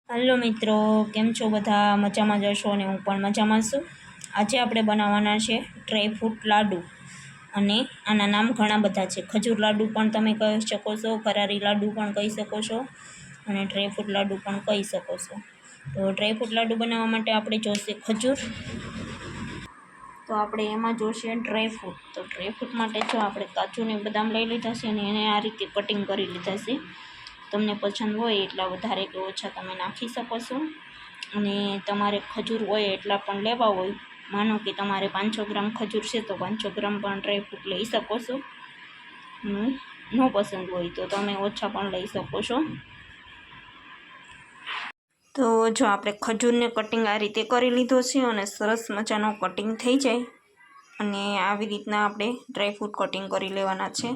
Hello मित्रों, केम छो बधा? मजा में जशो ने हूँ पण मजा में छूं। आज आपणे बनाववाना छे ड्राय फ्रूट लाडू अने आना नाम घणा बधा छे। खजूर लाडू पण तमे कही शको छो, फरारी लाडू पण कही शको छो अने ड्राय फ्रूट लाडू पण कही शको छो। तो ड्राय फ्रूट लाडू बनाववा माटे आपणे जोईशे खजूर। तो आपणे एमां जोईशे ड्राय फ्रूट। तो ड्राय फ्रूट माटे जो आपणे काजू ने बदाम लई लीधा छे अने एने आ रीते कटिंग करी लीधा छे। तमने पसंद होय एटला वधारे के ओछा तमे नाखी शको छो अने तमारे खजूर होय एटला पण लेवा होय। मानो कि तमारे 500 ग्राम खजूर छे तो 500 ग्राम पण ड्राय फ्रूट लई शको छो। नो पसंद होय तो तमे ओछा पण लई शको छो। तो जो आपणे खजूरने कटिंग आ रीते करी लीधो छे अने सरस मजानो कटिंग थई जाय अने आवी रीतना आपणे ड्राय फ्रूट कटिंग करी लेवाना छे।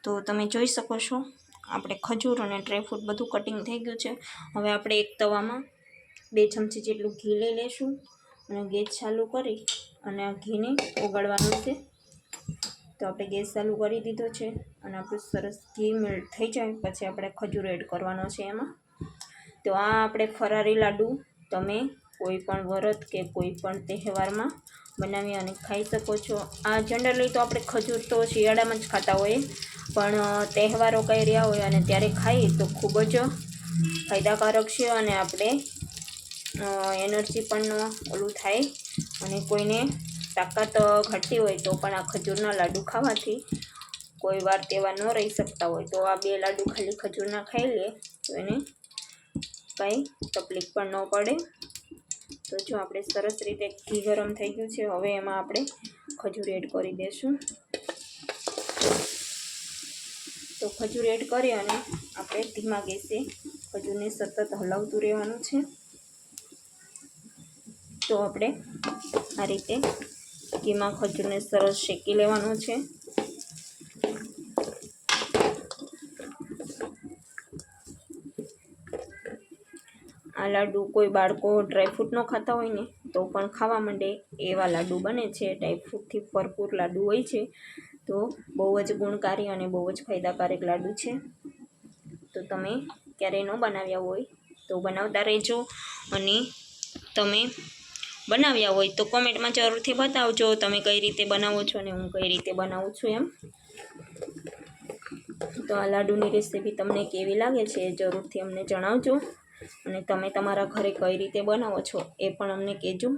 तो तमे जोई शको छो આપણે ખજૂર અને ડ્રાયફ્રૂટ બધું કટિંગ થઈ ગયું છે। હવે આપણે એક તવામાં 2 ચમચી જેટલું ઘી લઈ લેશું અને ગેસ ચાલુ કરી અને આ ઘીને ઓગાળવાનું છે। તો આપણે ગેસ ચાલુ કરી દીધો છે અને આપણું સરસ ઘી મેલ્ટ થઈ જાય પછી આપણે ખજૂર એડ કરવાનો છે એમાં। તો આ આપણે ફરારી લાડુ તમે કોઈ પણ વ્રત કે કોઈ પણ તહેવારમાં બનાવી અને ખાઈ શકો છો। આ જનરલી તો આપણે ખજૂર તો શિયાળામાં જ ખાતા હોઈએ પણ તહેવારો કઈ રહ્યા હોય અને ત્યારે ખાઈએ તો ખૂબ જ ફાયદાકારક છે અને આપણે એનર્જી પણ ઓલું થાય અને કોઈને તાકાત ઘટતી હોય તો પણ આ ખજૂરના લાડુ ખાવાથી કોઈ વાર તેવા ન રહી શકતા હોય તો આ 2 લાડુ ખાલી ખજૂરના ખાઈ લે તો એને કંઈ તકલીફ પણ ન પડે। તો જો આપણે સરસ રીતે ઘી ગરમ થઈ ગયું છે હવે એમાં આપણે ખજૂર એડ કરી દઈશું। તો ખજૂર એડ કરી અને આપણે ધીમા ગેસે ખજૂરને સતત હલાવતું રહેવાનું છે। તો આપણે આ રીતે ઘીમાં ખજૂરને સરસ શેકી લેવાનો છે। આ લાડુ કોઈ બાળકો ડ્રાયફ્રૂટ ન ખાતા હોય ને તો પણ ખાવા માંડે એવા લાડુ બને છે। ડ્રાયફ્રૂટથી ભરપૂર લાડુ હોય છે તો બહુ જ ગુણકારી અને બહુ જ ફાયદાકારક લાડુ છે। તો તમે ક્યારેય ન બનાવ્યા હોય તો બનાવતા રહેજો અને તમે બનાવ્યા હોય તો કોમેન્ટમાં જરૂરથી બતાવજો તમે કઈ રીતે બનાવો છો અને હું કઈ રીતે બનાવું છું એમ। તો આ લાડુની રેસીપી તમને કેવી લાગે છે એ જરૂરથી અમને જણાવજો અને તમે તમારા ઘરે કઈ રીતે બનાવો છો એ પણ અમને કહેજો।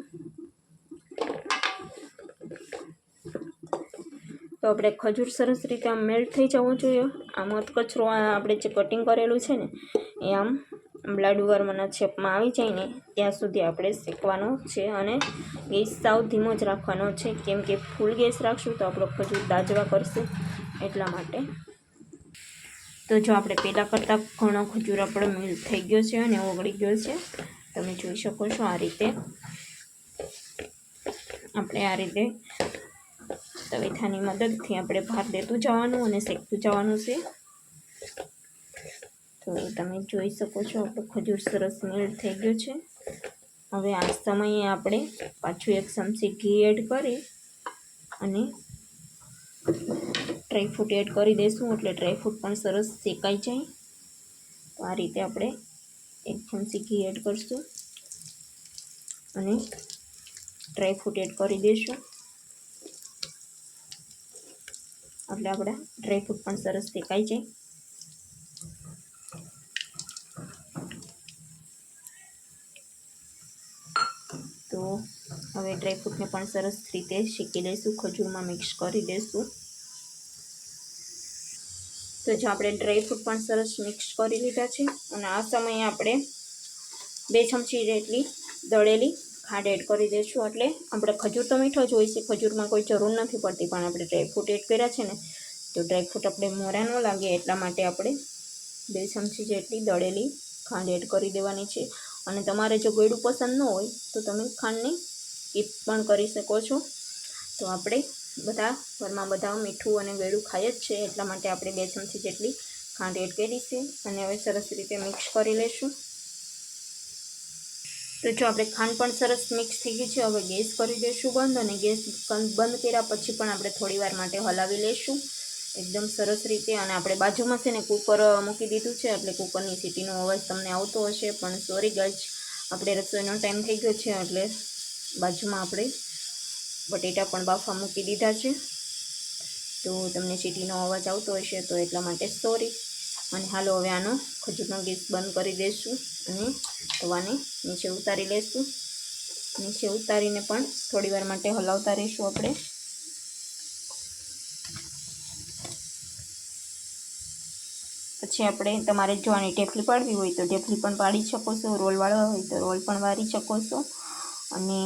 તો આપણે ખજૂર સરસ રીતે આમ મેલ્ટ થઈ જવું જોઈએ। આમ કચરો આપણે જે કટિંગ કરેલું છે ને એ આમ લાડુ ગરમના શેપમાં આવી જાય ને ત્યાં સુધી આપણે શેકવાનો છે અને ગેસ સાવ ધીમો જ રાખવાનો છે કેમ કે ફૂલ ગેસ રાખશું તો આપણો ખજૂર દાજવા કરશે એટલા માટે। તો જો આપણે પહેલાં કરતાં ઘણો ખજૂર આપણો મેલ્ટ થઈ ગયો છે અને ઓગળી ગયો છે તમે જોઈ શકો છો। આ રીતે આપણે આ રીતે તવીથાની મદદથી આપણે ભાર દેતું જવાનું અને શેકતું જવાનું છે। તો તમે જોઈ શકો છો આપણો ખજૂર સરસ મેલ્ટ થઈ ગયો છે। હવે આ સમયે આપણે પાછું 1 ચમચી ઘી એડ કરી અને ડ્રાયફ્રૂટ એડ કરી દઈશું એટલે ડ્રાયફ્રૂટ પણ સરસ શેકાઈ જાય। તો આ રીતે આપણે 1 ચમચી ઘી એડ કરીશું અને ડ્રાયફ્રૂટ એડ કરી દઈશું એટલે આપણા ડ્રાયફ્રૂટ પણ સરસ શેકાઈ જાય। તો હવે ડ્રાયફ્રૂટને પણ સરસ રીતે શેકી દઈશું ખજૂરમાં મિક્સ કરી દઈશું। તો જો આપણે ડ્રાયફ્રૂટ પણ સરસ મિક્સ કરી લીધા છે અને આ સમયે આપણે 2 ચમચી જેટલી દળેલી ખાંડ એડ કરી દઈશું એટલે આપણે ખજૂર તો મીઠો જ હોય છે ખજૂરમાં કોઈ જરૂર નથી પડતી પણ આપણે ડ્રાયફ્રૂટ એડ કર્યા છે ને તો ડ્રાયફ્રૂટ આપણે મોરા ન લાગે એટલા માટે આપણે 2 ચમચી જેટલી દળેલી ખાંડ એડ કરી દેવાની છે। અને તમારે જો ગળ્યું પસંદ ન હોય તો તમે ખાંડને સ્કીપ પણ કરી શકો છો। તો આપણે બધા ઘરમાં બધા મીઠું અને ગળ્યું ખાય જ છે એટલા માટે આપણે 2 ચમચી જેટલી ખાંડ એડ કરી છે અને હવે સરસ રીતે મિક્સ કરી લઈશું। તો જો આપણે ખાંડ પણ સરસ મિક્સ થઈ ગઈ છે હવે ગેસ કરી દઈશું બંધ અને ગેસ બંધ કર્યા પછી પણ આપણે થોડી વાર માટે હલાવી લઈશું એકદમ સરસ રીતે. અને આપણે બાજુમાં છે ને કુકર મૂકી દીધું છે, એટલે કુકરની સીટીનો અવાજ તમને આવતો હશે, પણ સોરી ગાઈઝ, આપણે રસોઈનો ટાઈમ થઈ ગયો છે, એટલે બાજુમાં આપણે બટેટા પણ બાફવા મૂકી દીધા છે, તો તમને સીટીનો અવાજ આવતો હશે, તો એટલા માટે સોરી. અને હાલો હવે આનો ખજૂરનો ગેસ બંધ કરી દઈશું અને તવાને નીચે ઉતારી લઈશું. નીચે ઉતારીને પણ થોડી વાર માટે હલાવતા રહીશું આપણે. પછી આપણે તમારે જો આની ઢેફલી પાડવી હોય તો ઢેફલી પણ પાડી શકો છો, રોલ વાળવા હોય તો રોલ પણ વારી શકો છો, અને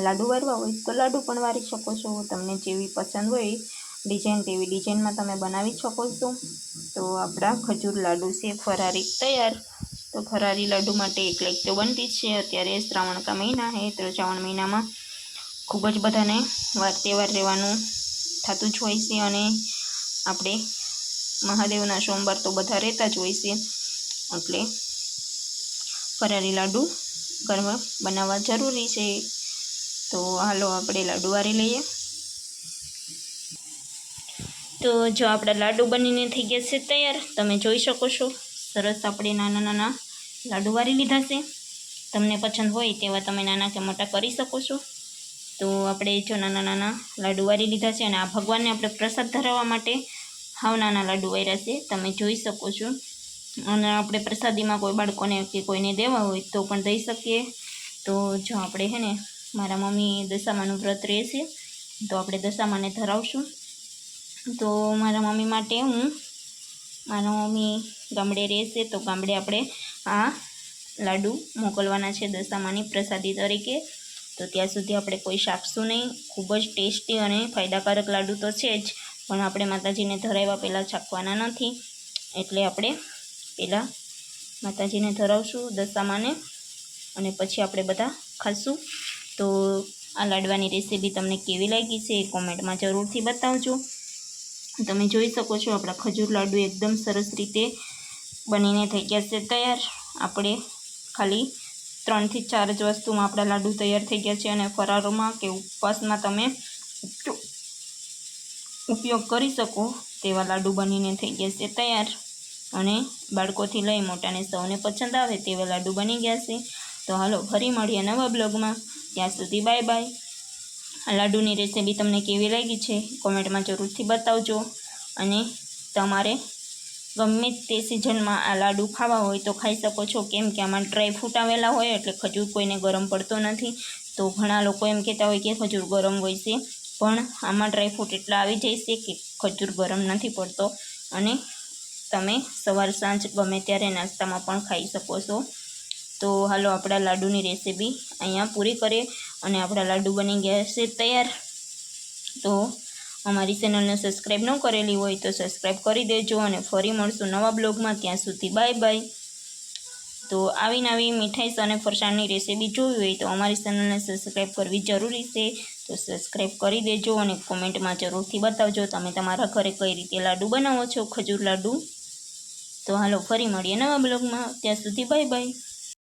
લાડુ વારવા હોય તો લાડુ પણ વારી શકો છો. તમને જેવી પસંદ હોય ડિઝાઇન તેવી ડિઝાઇનમાં તમે બનાવી શકો છો. તો આપણા ખજૂર લાડુ છે ફરારી તૈયાર. તો ફરારી લાડુ માટે એક લાઈક તો બનતી જ છે. અત્યારે શ્રાવણ કા મહિના છે, તો શ્રાવણ મહિનામાં ખૂબ જ બધાને વાર તહેવાર રહેવાનું થતું જ હોય છે, અને આપણે મહાદેવના સોમવાર તો બધા રહેતા જ હોય છે, એટલે ફરારી લાડુ ઘરમાં બનાવવા જરૂરી છે. તો હાલો આપણે લાડુ વારી લઈએ. તો જો આપણા લાડુ બનીને થઈ ગયા છે તૈયાર, તમે જોઈ શકો છો. સરસ આપણે નાના નાના લાડુ વારી લીધા છે. તમને પસંદ હોય તેવા તમે નાના કે મોટા કરી શકો છો. તો આપણે જો નાના નાના લાડુ વારી લીધા છે, અને આ ભગવાનને આપણે પ્રસાદ ધરાવવા માટે હાવ નાના લાડુ વાર્યા છે, તમે જોઈ શકો છો. અને આપણે પ્રસાદીમાં કોઈ બાળકોને કે કોઈને દેવા હોય તો પણ દઈ શકીએ. તો જો આપણે છે ને, મારા મમ્મી દશામાનું વ્રત રહે છે, તો આપણે દશામાને ધરાવશું. તો મારા મમ્મી માટે મારા મમ્મી ગામડે રહેશે, તો ગામડે આપણે આ લાડુ મોકલવાના છે દશામાની પ્રસાદી તરીકે. તો ત્યાં સુધી આપણે કોઈ શાકશું નહીં. ખૂબ જ ટેસ્ટી અને ફાયદાકારક લાડુ તો છે જ, પણ આપણે માતાજીને ધરાવ્યા પહેલાં ચાખવાના નથી, એટલે આપણે પહેલાં માતાજીને ધરાવશું દશામાને, અને પછી આપણે બધા ખાશું. તો આ લાડવાની રેસીપી તમને કેવી લાગી છે એ કોમેન્ટમાં જરૂરથી બતાવજો. તમે જોઈ શકો છો આપણા ખજૂર લાડુ એકદમ સરસ રીતે બનીને થઈ ગયા છે તૈયાર. આપણે ખાલી 3 થી 4 જ વસ્તુમાં આપણા લાડુ તૈયાર થઈ ગયા છે, અને ફરારોમાં કે ઉપવાસમાં તમે ઉપયોગ કરી શકો તેવા લાડુ બનીને થઈ ગયા છે તૈયાર. અને બાળકોથી લઈ મોટાને સૌને પસંદ આવે તેવા લાડુ બની ગયા છે. તો હાલો ફરી મળીએ નવા બ્લોગમાં. ત્યાં સુધી બાય બાય. આ લાડુની રેસીપી તમને કેવી લાગી છે કોમેન્ટમાં જરૂરથી બતાવજો. અને તમારે ગમે તે સિઝનમાં આ લાડુ ખાવા હોય તો ખાઈ શકો છો, કેમ કે આમાં ડ્રાય ફ્રૂટ આવેલા હોય એટલે ખજૂર કોઈને ગરમ પડતો નથી. તો ઘણા લોકો એમ કહેતા હોય કે ખજૂર ગરમ હોય છે, પણ આમાં ડ્રાય ફ્રૂટ એટલા આવી જાય છે કે ખજૂર ગરમ નથી પડતો, અને તમે સવાર સાંજ ગમે ત્યારે નાસ્તામાં પણ ખાઈ શકો છો. તો હાલો આપણા લાડુની રેસીપી અહીંયા પૂરી કરીએ, અને આપણા લાડુ બની ગયા છે તૈયાર. તો અમારી ચેનલને સબસ્ક્રાઈબ ન કરેલી હોય તો સબસ્ક્રાઈબ કરી દેજો, અને ફરી મળશું નવા બ્લોગમાં. ત્યાં સુધી બાય બાય. તો આવી નવી મીઠાઈ અને ફરસાણની રેસીપી જોવી હોય તો અમારી ચેનલને સબસ્ક્રાઈબ કરવી જરૂરી છે. તો સબસ્ક્રાઈબ કરી દેજો, અને કોમેન્ટમાં જરૂરથી બતાવજો તમે તમારા ઘરે કઈ રીતે લાડુ બનાવો છો, ખજૂર લાડુ. તો હાલો ફરી મળીએ નવા બ્લોગમાં. ત્યાં સુધી બાય બાય.